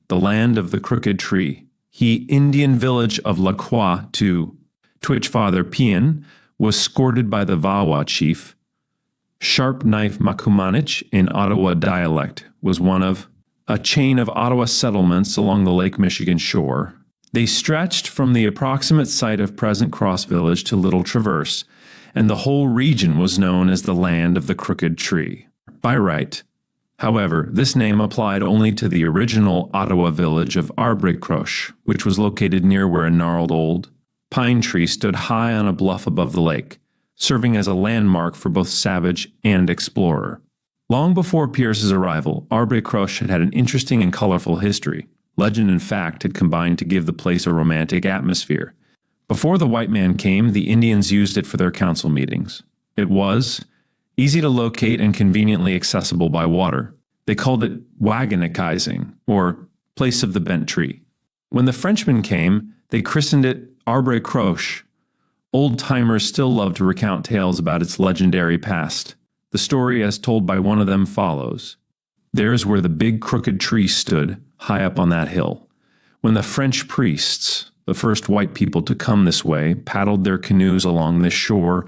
the land of the crooked tree. He Indian village of La Croix to Twitch Father Pian was scorted by the Vawa chief. Sharp Knife Makumanich in Ottawa dialect was one of a chain of Ottawa settlements along the Lake Michigan shore. They stretched from the approximate site of present Cross Village to Little Traverse, and the whole region was known as the land of the crooked tree. By right. However, this name applied only to the original Ottawa village of Arbre-Croche, which was located near where a gnarled old pine tree stood high on a bluff above the lake, serving as a landmark for both savage and explorer. Long before Pierce's arrival, Arbre-Croche had an interesting and colorful history. Legend and fact had combined to give the place a romantic atmosphere. Before the white man came, the Indians used it for their council meetings. It was easy to locate and conveniently accessible by water. They called it wagonizing, or place of the bent tree. When the Frenchmen came, they christened it Arbre-Croche. Old-timers still love to recount tales about its legendary past. The story, as told by one of them, follows. There's where the big crooked tree stood, high up on that hill. When the French priests, the first white people to come this way, paddled their canoes along this shore,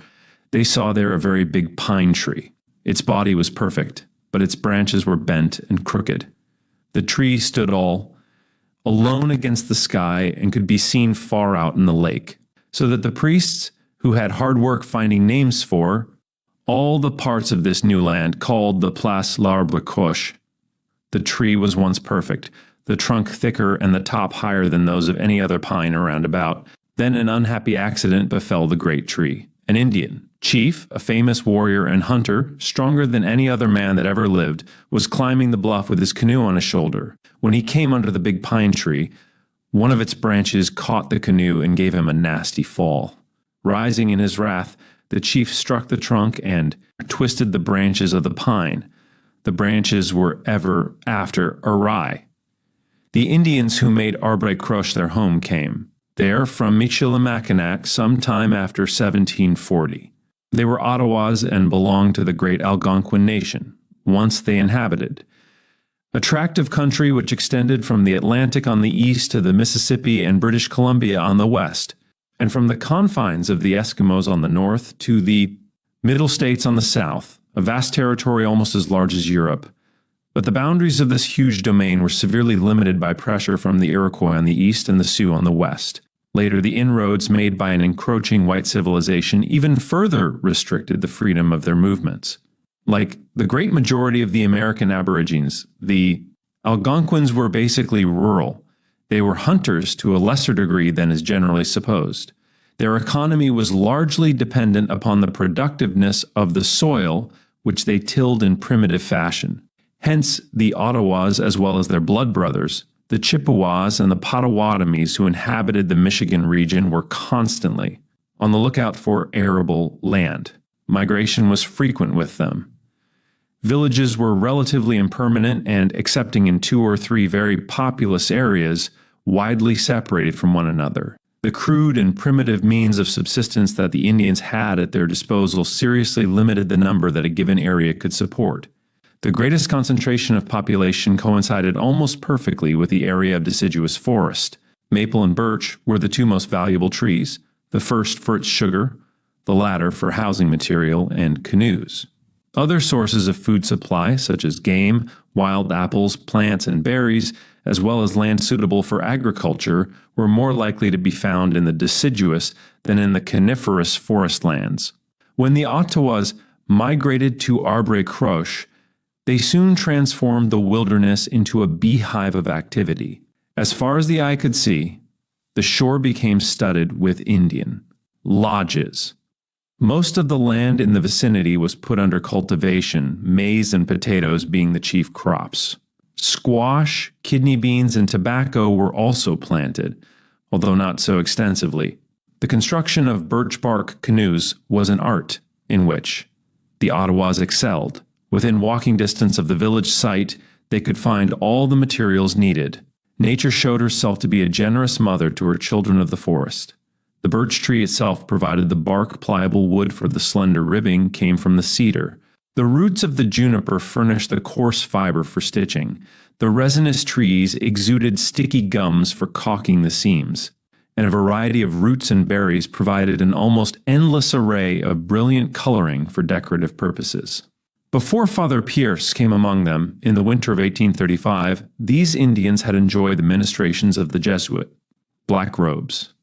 they saw there a very big pine tree. Its body was perfect, but its branches were bent and crooked. The tree stood all alone against the sky and could be seen far out in the lake, so that the priests, who had hard work finding names for all the parts of this new land, called the Place l'Arbre-Croche. The tree was once perfect, the trunk thicker and the top higher than those of any other pine around about. Then an unhappy accident befell the great tree. An Indian chief, a famous warrior and hunter, stronger than any other man that ever lived, was climbing the bluff with his canoe on his shoulder. When he came under the big pine tree, one of its branches caught the canoe and gave him a nasty fall. Rising in his wrath, the chief struck the trunk and twisted the branches of the pine. The branches were ever after awry. The Indians who made Arbre-Croche their home came there from Michilimackinac some time after 1740. They were Ottawas and belonged to the great Algonquin nation. Once they inhabited a tract of country which extended from the Atlantic on the east to the Mississippi and British Columbia on the west, and from the confines of the Eskimos on the north to the Middle States on the south, a vast territory almost as large as Europe. But the boundaries of this huge domain were severely limited by pressure from the Iroquois on the east and the Sioux on the west. Later, the inroads made by an encroaching white civilization even further restricted the freedom of their movements. Like the great majority of the American Aborigines, the Algonquins were basically rural. They were hunters to a lesser degree than is generally supposed. Their economy was largely dependent upon the productiveness of the soil, which they tilled in primitive fashion. Hence, the Ottawas, as well as their blood brothers, the Chippewas and the Potawatomis who inhabited the Michigan region, were constantly on the lookout for arable land. Migration was frequent with them. Villages were relatively impermanent and, excepting in 2 or 3 very populous areas, widely separated from one another. The crude and primitive means of subsistence that the Indians had at their disposal seriously limited the number that a given area could support. The greatest concentration of population coincided almost perfectly with the area of deciduous forest. Maple and birch were the 2 most valuable trees, the first for its sugar, the latter for housing material and canoes. Other sources of food supply, such as game, wild apples, plants, and berries, as well as land suitable for agriculture, were more likely to be found in the deciduous than in the coniferous forest lands. When the Ottawas migrated to Arbre-Croche, they soon transformed the wilderness into a beehive of activity. As far as the eye could see, the shore became studded with Indian lodges. Most of the land in the vicinity was put under cultivation, maize and potatoes being the chief crops. Squash, kidney beans, and tobacco were also planted, although not so extensively. The construction of birch bark canoes was an art in which the Ottawas excelled. Within walking distance of the village site, they could find all the materials needed. Nature showed herself to be a generous mother to her children of the forest. The birch tree itself provided the bark. Pliable wood for the slender ribbing came from the cedar. The roots of the juniper furnished the coarse fiber for stitching. The resinous trees exuded sticky gums for caulking the seams, and a variety of roots and berries provided an almost endless array of brilliant coloring for decorative purposes. Before Father Pierce came among them in the winter of 1835, these Indians had enjoyed the ministrations of the Jesuit, Black Robes.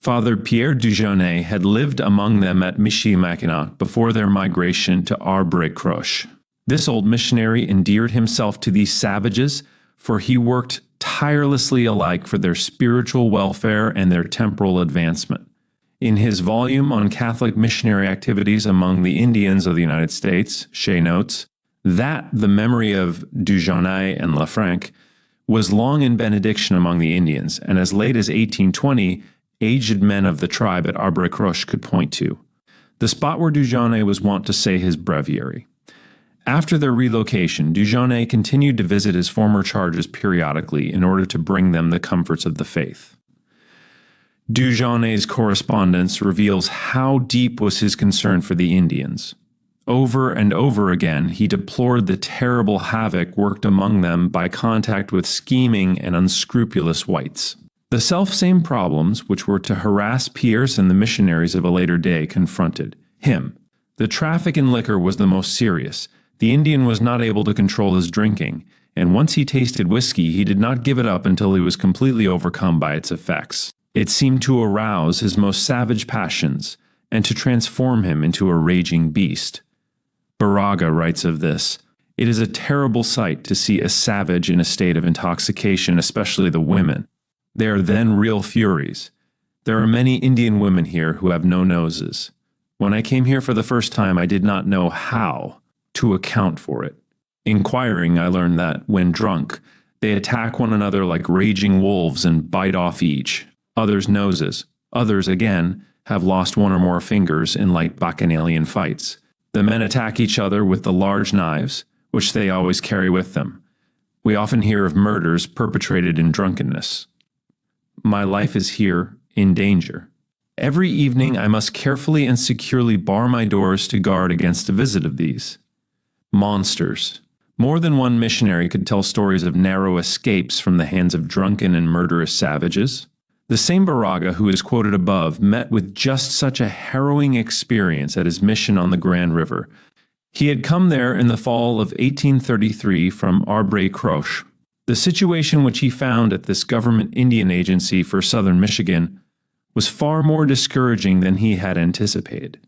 Father Pierre Dujonay had lived among them at Michilimackinac before their migration to Arbre-Croche. This old missionary endeared himself to these savages, for he worked tirelessly alike for their spiritual welfare and their temporal advancement. In his volume on Catholic missionary activities among the Indians of the United States, Shea notes that the memory of Dujonay and Lafranc was long in benediction among the Indians, and as late as 1820, aged men of the tribe at Arbre-Croche could point to the spot where Dujonay was wont to say his breviary. After their relocation, Dujonay continued to visit his former charges periodically in order to bring them the comforts of the faith. Dujonay's correspondence reveals how deep was his concern for the Indians. Over and over again, he deplored the terrible havoc worked among them by contact with scheming and unscrupulous whites. The selfsame problems which were to harass Pierce and the missionaries of a later day confronted him. The traffic in liquor was the most serious. The Indian was not able to control his drinking, and once he tasted whiskey, he did not give it up until he was completely overcome by its effects. It seemed to arouse his most savage passions and to transform him into a raging beast. Baraga writes of this, "It is a terrible sight to see a savage in a state of intoxication, especially the women. They are then real furies. There are many Indian women here who have no noses. When I came here for the first time, I did not know how to account for it. Inquiring, I learned that, when drunk, they attack one another like raging wolves and bite off each other's noses. Others, again, have lost one or more fingers in light bacchanalian fights. The men attack each other with the large knives, which they always carry with them. We often hear of murders perpetrated in drunkenness. My life is here in danger. Every evening I must carefully and securely bar my doors to guard against a visit of these monsters." More than one missionary could tell stories of narrow escapes from the hands of drunken and murderous savages. The same Baraga who is quoted above met with just such a harrowing experience at his mission on the Grand River. He had come there in the fall of 1833 from Arbre-Croche. The situation which he found at this government Indian agency for southern Michigan was far more discouraging than he had anticipated.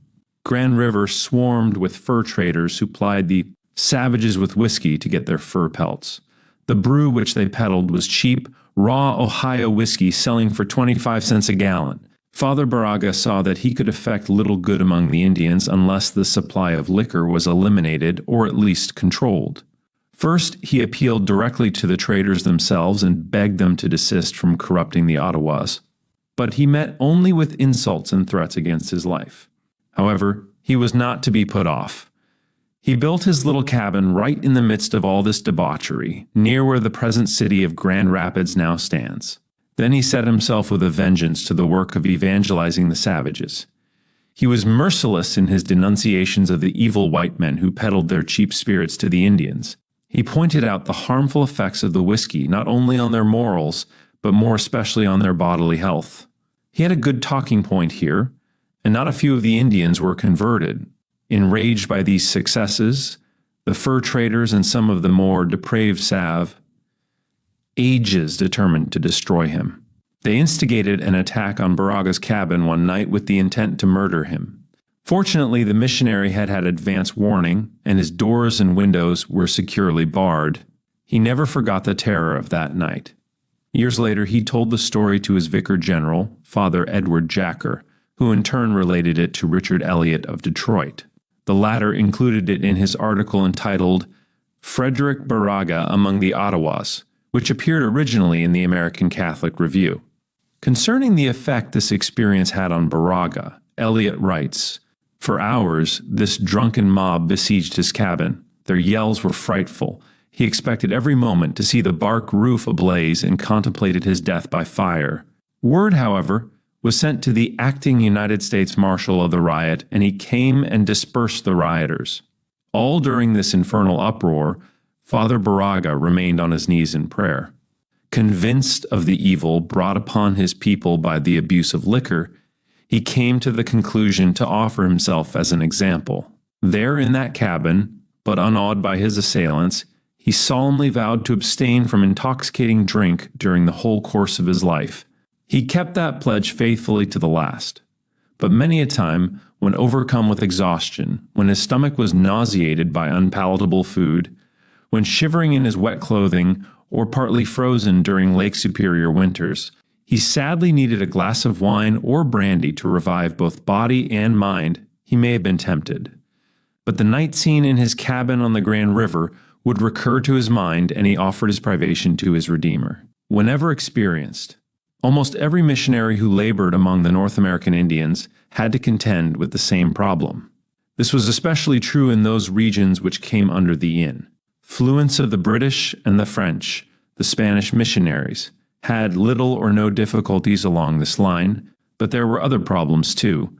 Grand River swarmed with fur traders who plied the savages with whiskey to get their fur pelts. The brew which they peddled was cheap, raw Ohio whiskey selling for 25 cents a gallon. Father Baraga saw that he could effect little good among the Indians unless the supply of liquor was eliminated or at least controlled. First, he appealed directly to the traders themselves and begged them to desist from corrupting the Ottawas. But he met only with insults and threats against his life. However, he was not to be put off. He built his little cabin right in the midst of all this debauchery, near where the present city of Grand Rapids now stands. Then he set himself with a vengeance to the work of evangelizing the savages. He was merciless in his denunciations of the evil white men who peddled their cheap spirits to the Indians. He pointed out the harmful effects of the whiskey, not only on their morals, but more especially on their bodily health. He had a good talking point here, and not a few of the Indians were converted. Enraged by these successes, the fur traders and some of the more depraved savages determined to destroy him. They instigated an attack on Baraga's cabin one night with the intent to murder him. Fortunately, the missionary had had advance warning, and his doors and windows were securely barred. He never forgot the terror of that night. Years later, he told the story to his vicar general, Father Edward Jacker, who in turn related it to Richard Elliot of Detroit. The latter included it in his article entitled Frederick Baraga Among the Ottawas, which appeared originally in the American Catholic Review. Concerning the effect this experience had on Baraga, Elliot writes, "For hours, this drunken mob besieged his cabin. Their yells were frightful. He expected every moment to see the bark roof ablaze and contemplated his death by fire. Word, however, was sent to the acting United States Marshal of the riot, and he came and dispersed the rioters. All during this infernal uproar, Father Baraga remained on his knees in prayer. Convinced of the evil brought upon his people by the abuse of liquor, he came to the conclusion to offer himself as an example. There in that cabin, but unawed by his assailants, he solemnly vowed to abstain from intoxicating drink during the whole course of his life. He kept that pledge faithfully to the last. But many a time, when overcome with exhaustion, when his stomach was nauseated by unpalatable food, when shivering in his wet clothing or partly frozen during Lake Superior winters, he sadly needed a glass of wine or brandy to revive both body and mind. He may have been tempted. But the night scene in his cabin on the Grand River would recur to his mind, and he offered his privation to his Redeemer. Whenever experienced, almost every missionary who labored among the North American Indians had to contend with the same problem. This was especially true in those regions which came under the influence of the British and the French. The Spanish missionaries had little or no difficulties along this line, but there were other problems too.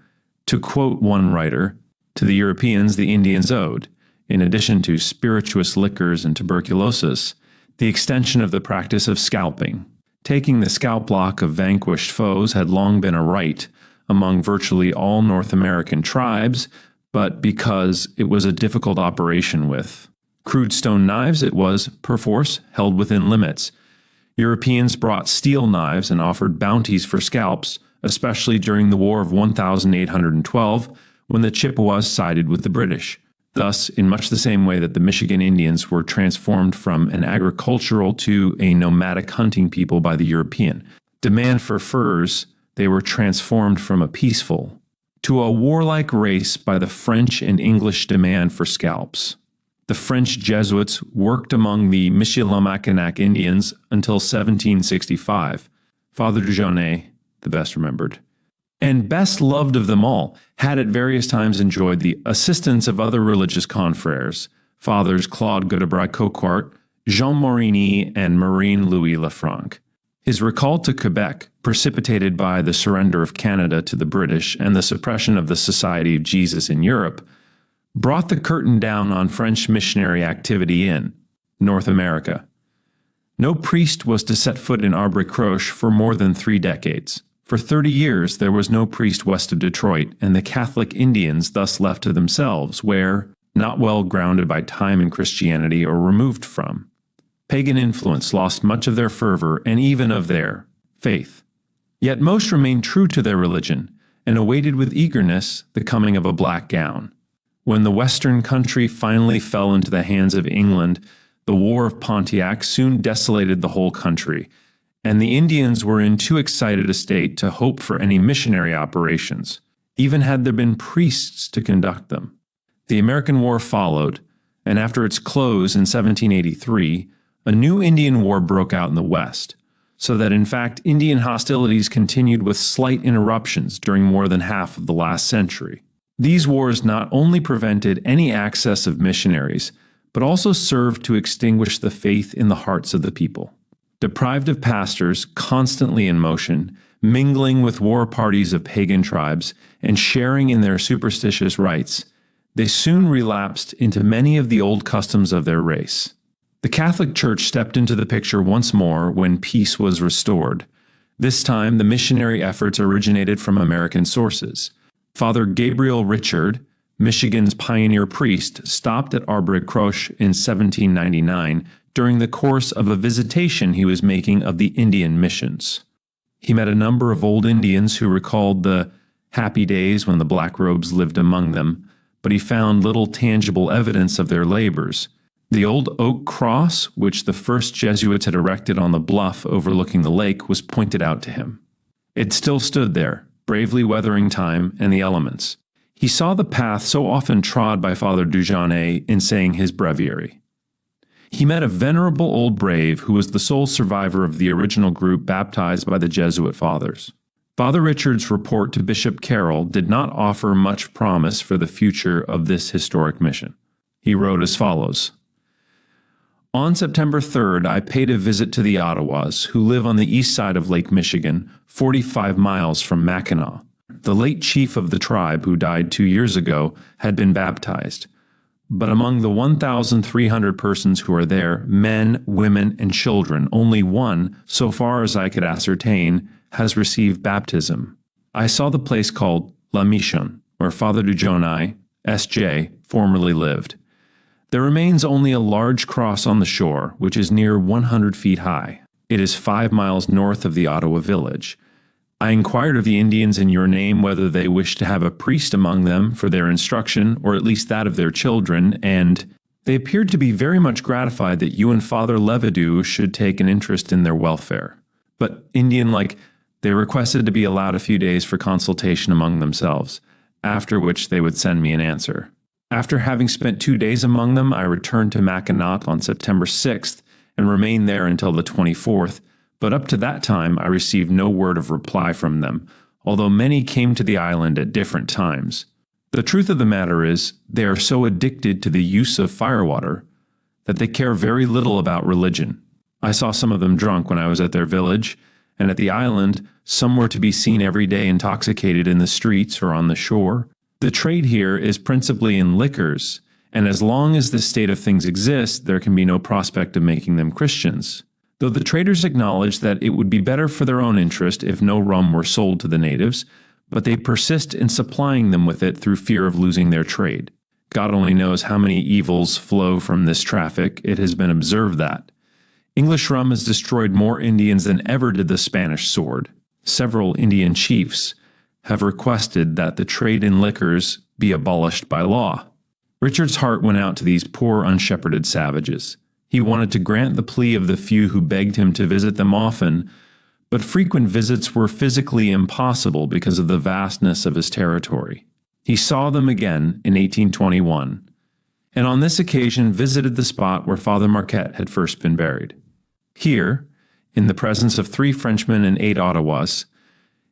To quote one writer, to the Europeans the Indians owed, in addition to spirituous liquors and tuberculosis, the extension of the practice of scalping. Taking the scalp block of vanquished foes had long been a rite among virtually all North American tribes, but because it was a difficult operation with crude stone knives, it was, perforce, held within limits. Europeans brought steel knives and offered bounties for scalps, especially during the War of 1812, when the Chippewas sided with the British. Thus, in much the same way that the Michigan Indians were transformed from an agricultural to a nomadic hunting people by the European demand for furs, they were transformed from a peaceful to a warlike race by the French and English demand for scalps. The French Jesuits worked among the Michilimackinac Indians until 1765. Father Dujonnet, the best remembered, and best loved of them all, had at various times enjoyed the assistance of other religious confreres, Fathers Claude Godebray-Coquart, Jean Morini, and Marine Louis Lafranc. His recall to Quebec, precipitated by the surrender of Canada to the British and the suppression of the Society of Jesus in Europe, brought the curtain down on French missionary activity in North America. No priest was to set foot in Arbre Croche for more than 3 decades. For 30 years, there was no priest west of Detroit, and the Catholic Indians thus left to themselves, where, not well grounded by time and Christianity or removed from, pagan influence lost much of their fervor and even of their faith. Yet most remained true to their religion and awaited with eagerness the coming of a black gown. When the western country finally fell into the hands of England, the War of Pontiac soon desolated the whole country, and the Indians were in too excited a state to hope for any missionary operations, even had there been priests to conduct them. The American War followed, and after its close in 1783, a new Indian War broke out in the West, so that in fact Indian hostilities continued with slight interruptions during more than half of the last century. These wars not only prevented any access of missionaries, but also served to extinguish the faith in the hearts of the people. Deprived of pastors, constantly in motion, mingling with war parties of pagan tribes, and sharing in their superstitious rites, they soon relapsed into many of the old customs of their race. The Catholic Church stepped into the picture once more when peace was restored. This time, the missionary efforts originated from American sources. Father Gabriel Richard, Michigan's pioneer priest, stopped at Arbre Croche in 1799 during the course of a visitation he was making of the Indian missions. He met a number of old Indians who recalled the happy days when the black robes lived among them, but he found little tangible evidence of their labors. The old oak cross, which the first Jesuits had erected on the bluff overlooking the lake, was pointed out to him. It still stood there, bravely weathering time and the elements. He saw the path so often trod by Father Dujonnet in saying his breviary. He met a venerable old brave who was the sole survivor of the original group baptized by the Jesuit fathers. Father Richard's report to Bishop Carroll did not offer much promise for the future of this historic mission. He wrote as follows: On September 3rd, I paid a visit to the Ottawas, who live on the east side of Lake Michigan, 45 miles from Mackinac. The late chief of the tribe, who died 2 years ago, had been baptized. But among the 1,300 persons who are there, men, women, and children, only one, so far as I could ascertain, has received baptism. I saw the place called La Mission, where Father Dujonai, S.J., formerly lived. There remains only a large cross on the shore, which is near 100 feet high. It is 5 miles north of the Ottawa village. I inquired of the Indians in your name whether they wish to have a priest among them for their instruction, or at least that of their children, and they appeared to be very much gratified that you and Father Levidoux should take an interest in their welfare. But Indian-like, they requested to be allowed a few days for consultation among themselves, after which they would send me an answer. After having spent 2 days among them, I returned to Mackinac on September 6th and remained there until the 24th, but up to that time I received no word of reply from them, although many came to the island at different times. The truth of the matter is, they are so addicted to the use of firewater that they care very little about religion. I saw some of them drunk when I was at their village, and at the island, some were to be seen every day intoxicated in the streets or on the shore. The trade here is principally in liquors, and as long as this state of things exists, there can be no prospect of making them Christians. Though the traders acknowledge that it would be better for their own interest if no rum were sold to the natives, but they persist in supplying them with it through fear of losing their trade. God only knows how many evils flow from this traffic. It has been observed that English rum has destroyed more Indians than ever did the Spanish sword. Several Indian chiefs have requested that the trade in liquors be abolished by law. Richard's heart went out to these poor unshepherded savages. He wanted to grant the plea of the few who begged him to visit them often, but frequent visits were physically impossible because of the vastness of his territory. He saw them again in 1821, and on this occasion visited the spot where Father Marquette had first been buried. Here, in the presence of 3 Frenchmen and 8 Ottawas,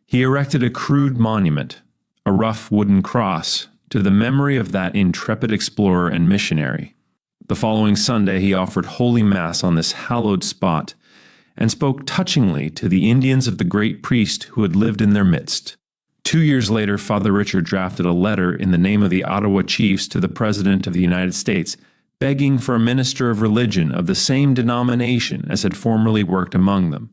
he erected a crude monument, a rough wooden cross, to the memory of that intrepid explorer and missionary. The following Sunday he offered Holy Mass on this hallowed spot and spoke touchingly to the Indians of the great priest who had lived in their midst. 2 years later, Father Richard drafted a letter in the name of the Ottawa chiefs to the President of the United States, begging for a minister of religion of the same denomination as had formerly worked among them.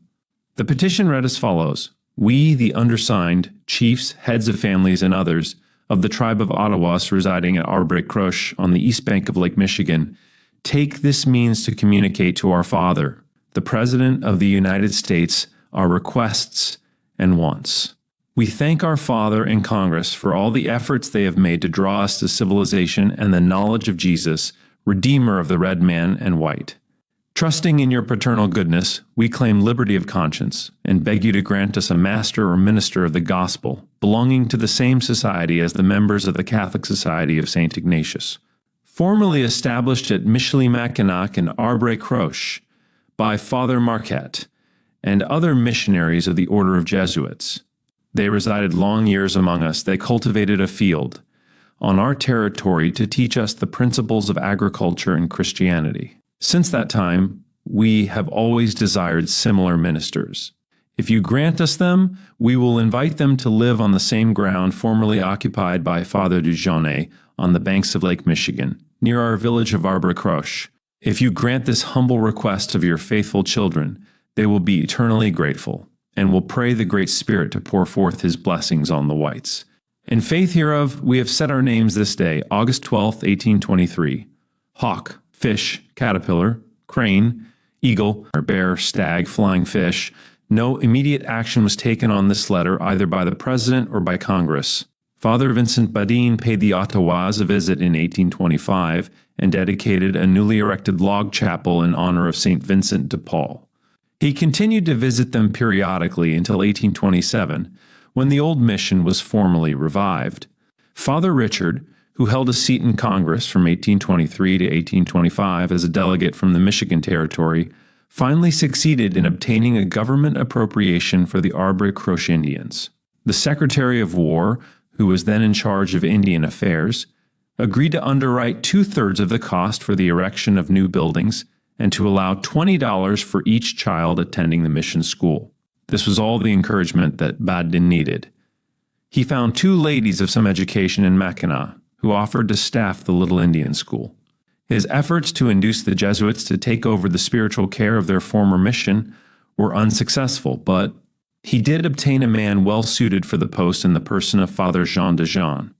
The petition read as follows: "We, the undersigned, chiefs, heads of families, and others, of the tribe of Ottawas residing at Arbre Croche on the east bank of Lake Michigan, take this means to communicate to our Father, the President of the United States, our requests and wants. We thank our Father and Congress for all the efforts they have made to draw us to civilization and the knowledge of Jesus, Redeemer of the red man and white. Trusting in your paternal goodness, we claim liberty of conscience and beg you to grant us a master or minister of the gospel belonging to the same society as the members of the Catholic Society of St. Ignatius, formerly established at Michilimackinac and Arbre Croche by Father Marquette and other missionaries of the Order of Jesuits. They resided long years among us. They cultivated a field on our territory to teach us the principles of agriculture and Christianity. Since that time, we have always desired similar ministers. If you grant us them, we will invite them to live on the same ground formerly occupied by Father Dujonai on the banks of Lake Michigan, near our village of Arbre Croche. If you grant this humble request of your faithful children, they will be eternally grateful, and will pray the Great Spirit to pour forth his blessings on the whites. In faith hereof, we have set our names this day, August 12th, 1823. Hawk, fish, caterpillar, crane, eagle, or bear, stag, flying fish. No immediate action was taken on this letter either by the President or by Congress. Father Vincent Badin paid the Ottawas a visit in 1825 and dedicated a newly erected log chapel in honor of St. Vincent de Paul. He continued to visit them periodically until 1827, when the old mission was formally revived. Father Richard, who held a seat in Congress from 1823 to 1825 as a delegate from the Michigan Territory, finally succeeded in obtaining a government appropriation for the Arbre Croche Indians. The Secretary of War, who was then in charge of Indian affairs, agreed to underwrite 2/3 of the cost for the erection of new buildings and to allow $20 for each child attending the mission school. This was all the encouragement that Badin needed. He found 2 ladies of some education in Mackinac, who who offered to staff the little Indian school. His efforts to induce the Jesuits to take over the spiritual care of their former mission were unsuccessful, but he did obtain a man well suited for the post in the person of Father Jean de Jean.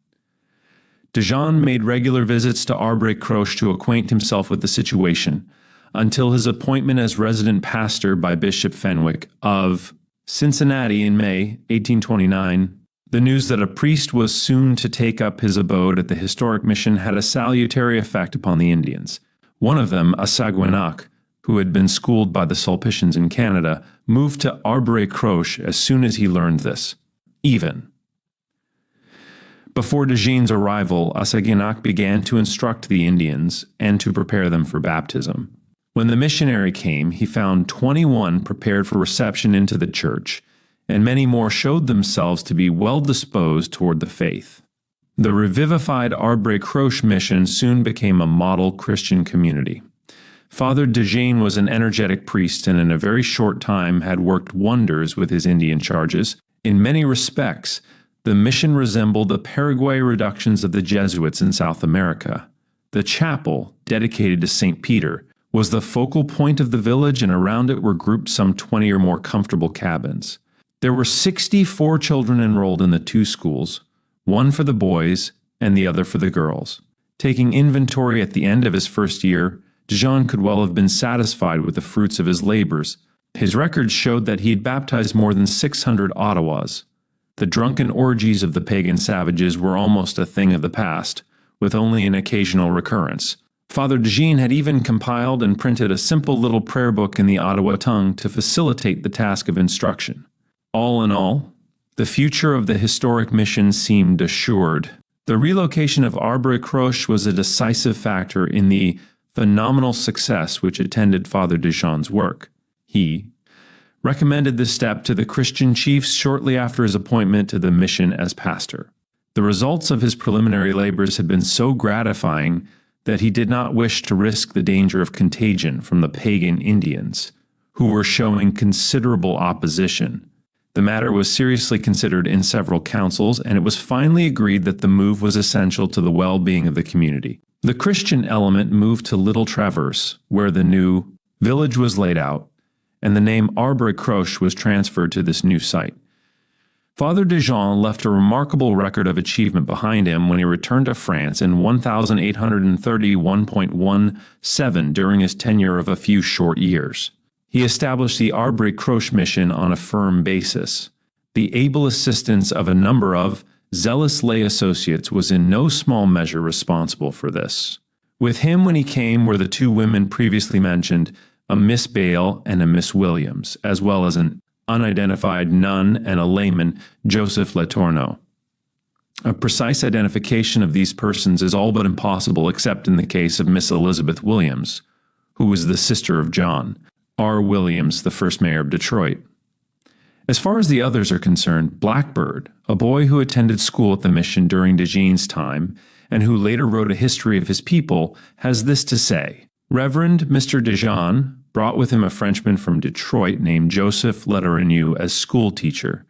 De Jean made regular visits to Arbre-Croche to acquaint himself with the situation, until his appointment as resident pastor by Bishop Fenwick of Cincinnati in May 1829. The news that a priest was soon to take up his abode at the historic mission had a salutary effect upon the Indians. One of them, a Saguenac, who had been schooled by the Sulpicians in Canada, moved to Arbre-Croche as soon as he learned this. Even before de Jean's arrival, a Saguenac began to instruct the Indians and to prepare them for baptism. When the missionary came, he found 21 prepared for reception into the church, and many more showed themselves to be well disposed toward the faith. The revivified Arbre-Croche mission soon became a model Christian community. Father de Jean was an energetic priest and in a very short time had worked wonders with his Indian charges. In many respects, the mission resembled the Paraguay reductions of the Jesuits in South America. The chapel, dedicated to St. Peter, was the focal point of the village, and around it were grouped some 20 or more comfortable cabins. There were 64 children enrolled in the two schools, one for the boys and the other for the girls. Taking inventory at the end of his first year, de Jean could well have been satisfied with the fruits of his labors. His records showed that he had baptized more than 600 Ottawas. The drunken orgies of the pagan savages were almost a thing of the past, with only an occasional recurrence. Father de Jean had even compiled and printed a simple little prayer book in the Ottawa tongue to facilitate the task of instruction. All in all, the future of the historic mission seemed assured. The relocation of Arbre-Croche was a decisive factor in the phenomenal success which attended Father de Jean's work. He recommended this step to the Christian chiefs shortly after his appointment to the mission as pastor. The results of his preliminary labors had been so gratifying that he did not wish to risk the danger of contagion from the pagan Indians, who were showing considerable opposition. The matter was seriously considered in several councils, and it was finally agreed that the move was essential to the well-being of the community. The Christian element moved to Little Traverse, where the new village was laid out, and the name Arbre-Croche was transferred to this new site. Father de Jean left a remarkable record of achievement behind him when he returned to France in 1831.17 during his tenure of a few short years. He established the Arbre-Croche mission on a firm basis. The able assistance of a number of zealous lay associates was in no small measure responsible for this. With him when he came were the two women previously mentioned, a Miss Bale and a Miss Williams, as well as an unidentified nun and a layman, Joseph Letourneau. A precise identification of these persons is all but impossible except in the case of Miss Elizabeth Williams, who was the sister of John R. Williams, the first mayor of Detroit. As far as the others are concerned, Blackbird, a boy who attended school at the mission during de Jean's time and who later wrote a history of his people, has this to say: Reverend Mr. de Jean brought with him a Frenchman from Detroit named Joseph Letourneau as school teacher,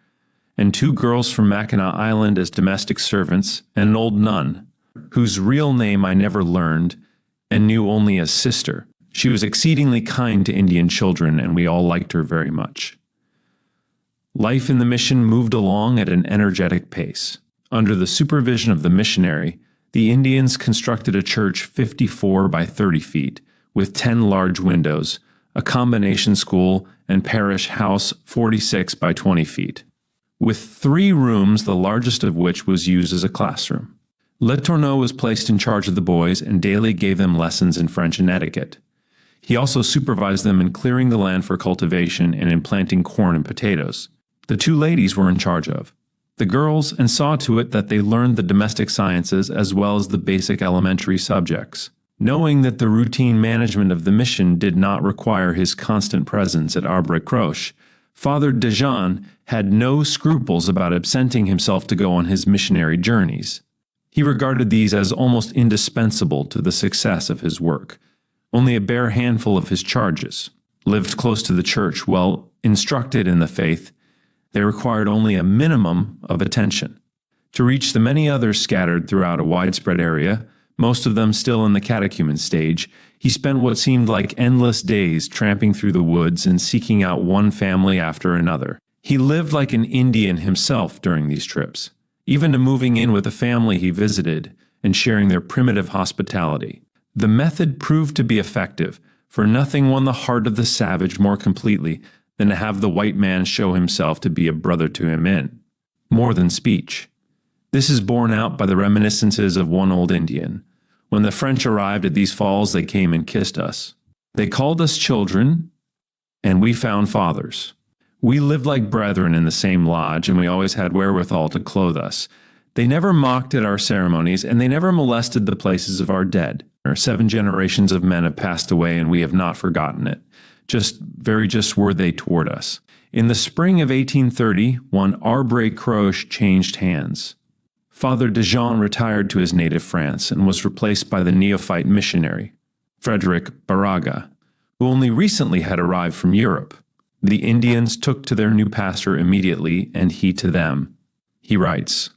and two girls from Mackinac Island as domestic servants, and an old nun, whose real name I never learned and knew only as sister. She was exceedingly kind to Indian children, and we all liked her very much. Life in the mission moved along at an energetic pace. Under the supervision of the missionary, the Indians constructed a church 54 by 30 feet, with 10 large windows, a combination school, and parish house 46 by 20 feet, with 3 rooms, the largest of which was used as a classroom. Letourneau was placed in charge of the boys and daily gave them lessons in French and etiquette. He also supervised them in clearing the land for cultivation and in planting corn and potatoes. The 2 ladies were in charge of the girls and saw to it that they learned the domestic sciences as well as the basic elementary subjects. Knowing that the routine management of the mission did not require his constant presence at Arbre-Croche, Father de Jean had no scruples about absenting himself to go on his missionary journeys. He regarded these as almost indispensable to the success of his work. Only a bare handful of his charges lived close to the church. Well instructed in the faith, they required only a minimum of attention. To reach the many others scattered throughout a widespread area, most of them still in the catechumen stage, he spent what seemed like endless days tramping through the woods and seeking out one family after another. He lived like an Indian himself during these trips, even to moving in with the family he visited and sharing their primitive hospitality. The method proved to be effective, for nothing won the heart of the savage more completely than to have the white man show himself to be a brother to him in more than speech. This is borne out by the reminiscences of one old Indian. When the French arrived at these falls, they came and kissed us. They called us children, and we found fathers. We lived like brethren in the same lodge, and we always had wherewithal to clothe us. They never mocked at our ceremonies, and they never molested the places of our dead. 7 generations of men have passed away, and we have not forgotten it. Very just were they toward us. In the spring of 1830, one Arbre Croche changed hands. Father de Jean retired to his native France and was replaced by the neophyte missionary, Frederick Baraga, who only recently had arrived from Europe. The Indians took to their new pastor immediately, and he to them. He writes,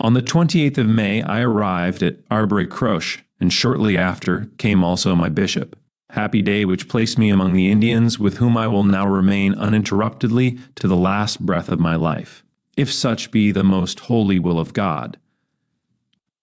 "On the 28th of May I arrived at Arbre Croche, and shortly after came also my bishop. Happy day which placed me among the Indians, with whom I will now remain uninterruptedly to the last breath of my life, if such be the most holy will of God."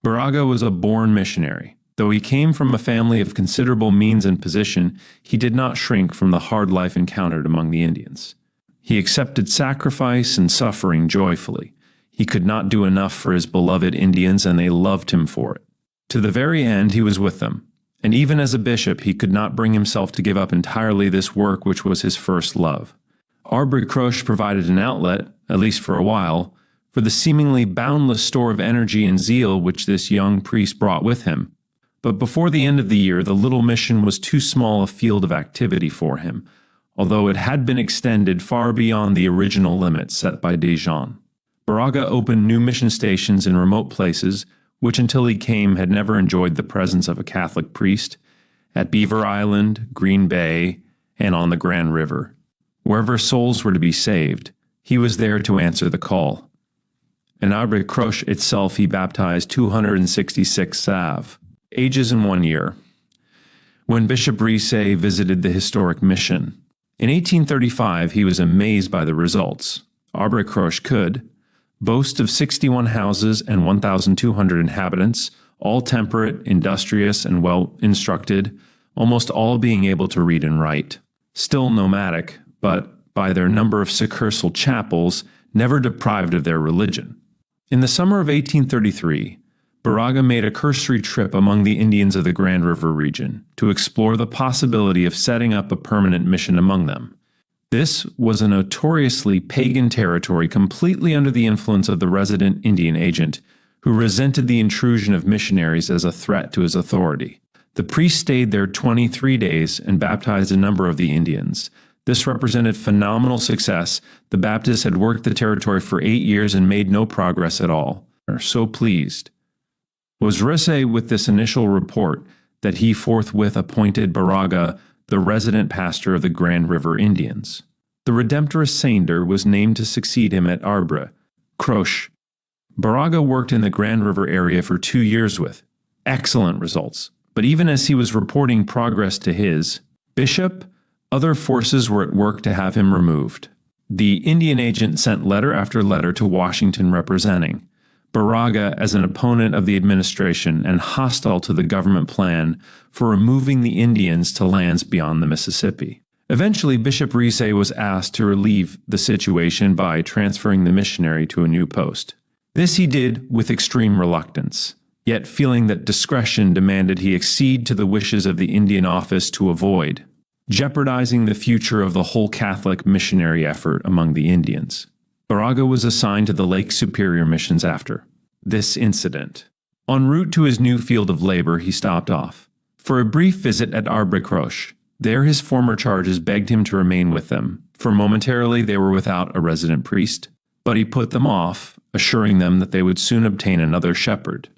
Baraga was a born missionary. Though he came from a family of considerable means and position, he did not shrink from the hard life encountered among the Indians. He accepted sacrifice and suffering joyfully. He could not do enough for his beloved Indians, and they loved him for it. To the very end he was with them, and even as a bishop he could not bring himself to give up entirely this work which was his first love. Arbre Croche provided an outlet, at least for a while, for the seemingly boundless store of energy and zeal which this young priest brought with him. But before the end of the year, the little mission was too small a field of activity for him, although it had been extended far beyond the original limits set by de Jean. Baraga opened new mission stations in remote places, which until he came had never enjoyed the presence of a Catholic priest, at Beaver Island, Green Bay, and on the Grand River. Wherever souls were to be saved, he was there to answer the call. In Arbre Croche itself he baptized 266 Sav, ages in 1 year, when Bishop Risset visited the historic mission. In 1835 he was amazed by the results. Arbre Croche could boast of 61 houses and 1,200 inhabitants, all temperate, industrious, and well-instructed, almost all being able to read and write. Still nomadic, but by their number of succursal chapels, never deprived of their religion. In the summer of 1833, Baraga made a cursory trip among the Indians of the Grand River region to explore the possibility of setting up a permanent mission among them. This was a notoriously pagan territory completely under the influence of the resident Indian agent, who resented the intrusion of missionaries as a threat to his authority. The priest stayed there 23 days and baptized a number of the Indians. This represented phenomenal success. The Baptists had worked the territory for 8 years and made no progress at all. They were so pleased was Risset with this initial report that he forthwith appointed Baraga the resident pastor of the Grand River Indians. The Redemptorist Sander was named to succeed him at Arbre Croche. Baraga worked in the Grand River area for 2 years with excellent results, but even as he was reporting progress to his bishop, other forces were at work to have him removed. The Indian agent sent letter after letter to Washington representing Baraga as an opponent of the administration and hostile to the government plan for removing the Indians to lands beyond the Mississippi. Eventually, Bishop Risset was asked to relieve the situation by transferring the missionary to a new post. This he did with extreme reluctance, yet feeling that discretion demanded he accede to the wishes of the Indian office to avoid jeopardizing the future of the whole Catholic missionary effort among the Indians. Baraga was assigned to the Lake Superior missions after this incident. En route to his new field of labor, he stopped off for a brief visit at Arbre Croche. There his former charges begged him to remain with them, for momentarily they were without a resident priest. But he put them off, assuring them that they would soon obtain another shepherd.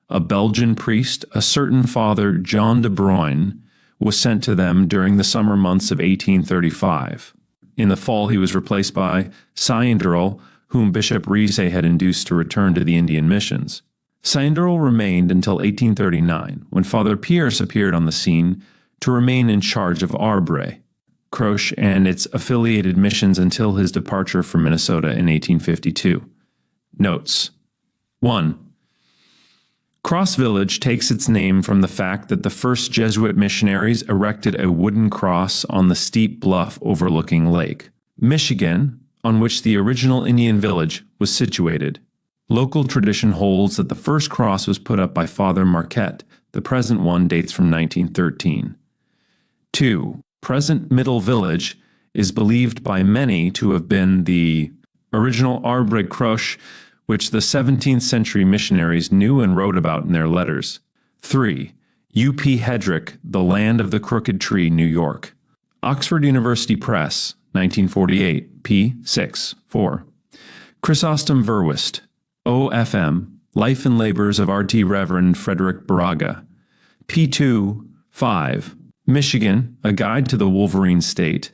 A Belgian priest, a certain Father John de Bruyne, was sent to them during the summer months of 1835. In the fall he was replaced by Sainderl, whom Bishop Riese had induced to return to the Indian missions. Sanderl remained until 1839, when Father Pierce appeared on the scene to remain in charge of Arbre, Croche, and its affiliated missions until his departure for Minnesota in 1852. Notes. 1. Cross Village takes its name from the fact that the first Jesuit missionaries erected a wooden cross on the steep bluff overlooking Lake Michigan, on which the original Indian village was situated. Local tradition holds that the first cross was put up by Father Marquette. The present one dates from 1913. 2. Present Middle Village is believed by many to have been the original Arbre Croche, which the 17th century missionaries knew and wrote about in their letters. 3. U.P. Hedrick, The Land of the Crooked Tree, New York. Oxford University Press, 1948, p. 6, 4. Chrysostom Verwist, O.F.M., Life and Labors of R.T. Reverend Frederick Baraga, p. 2, 5. Michigan, A Guide to the Wolverine State,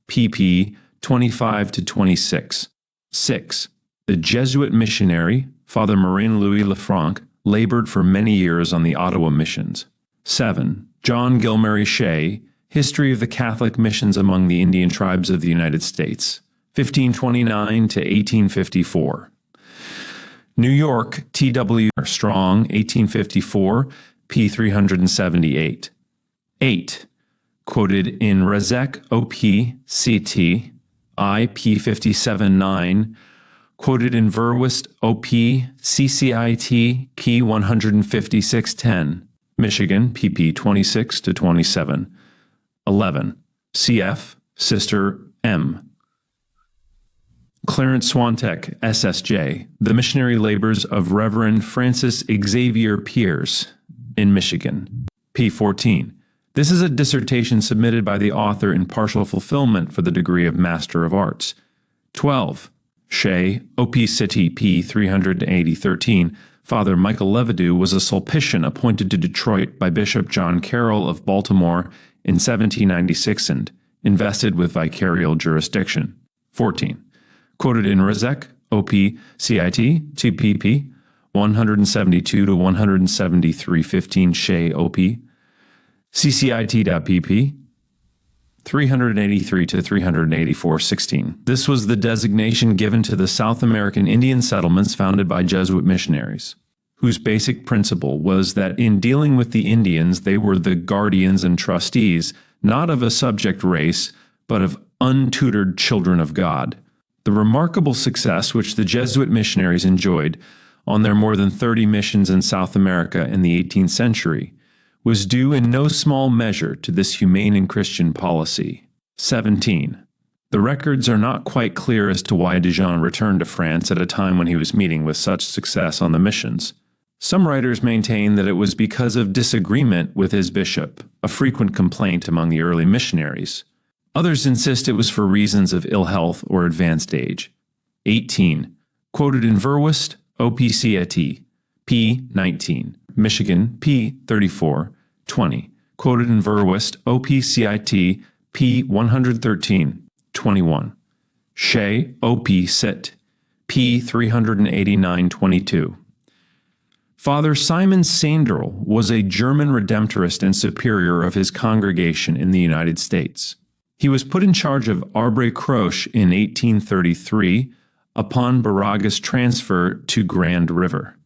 pp. 25-26. 6. The Jesuit missionary, Father Marin Louis Lefranc, labored for many years on the Ottawa missions. 7. John Gilmary Shea, History of the Catholic Missions Among the Indian Tribes of the United States, 1529 to 1854. New York, T.W. Strong, 1854, p. 378. 8. Quoted in Rezek, O.P., C.T., I.P. 57-9, quoted in Verwist, O.P., CCIT, P. 156-10, Michigan, pp. 26-27. 11. C.F., Sister M. Clarence Swantek, SSJ, The Missionary Labors of Reverend Francis Xavier Pierce, in Michigan, p. 14. This is a dissertation submitted by the author in partial fulfillment for the degree of Master of Arts. 12. Shea, O.P. City, p. 380-13, Father Michael Levidew was a Sulpician appointed to Detroit by Bishop John Carroll of Baltimore in 1796 and invested with vicarial jurisdiction. 14. Quoted in Rezek, O.P. CIT, TPP, 172-173-15 Shea, O.P., CCIT.pp, 383-384-16. This was the designation given to the South American Indian settlements founded by Jesuit missionaries, whose basic principle was that in dealing with the Indians they were the guardians and trustees, not of a subject race, but of untutored children of God. The remarkable success which the Jesuit missionaries enjoyed on their more than 30 missions in South America in the 18th century was due in no small measure to this humane and Christian policy. 17. The records are not quite clear as to why Dijon returned to France at a time when he was meeting with such success on the missions. Some writers maintain that it was because of disagreement with his bishop, a frequent complaint among the early missionaries. Others insist it was for reasons of ill health or advanced age. 18. Quoted in Verwist, OPCAT, p. 19. Michigan, p. 34, 20. Quoted in Verwist, OPCIT, p. 113, 21. Shea, O.P. Sit, p. 389, 22. Father Simon Sanderl was a German Redemptorist and superior of his congregation in the United States. He was put in charge of Arbre Croche in 1833 upon Baraga's transfer to Grand River.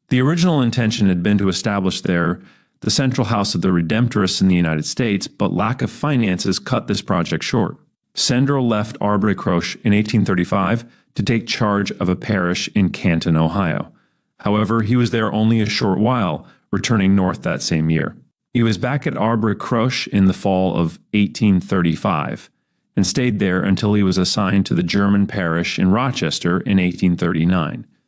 The original intention had been to establish there the central house of the Redemptorists in the United States, but lack of finances cut this project short. Sanderl left Arbre Croche in 1835 to take charge of a parish in Canton, Ohio. However, he was there only a short while, returning north that same year. He was back at Arbre Croche in the fall of 1835 and stayed there until he was assigned to the German parish in Rochester in 1839.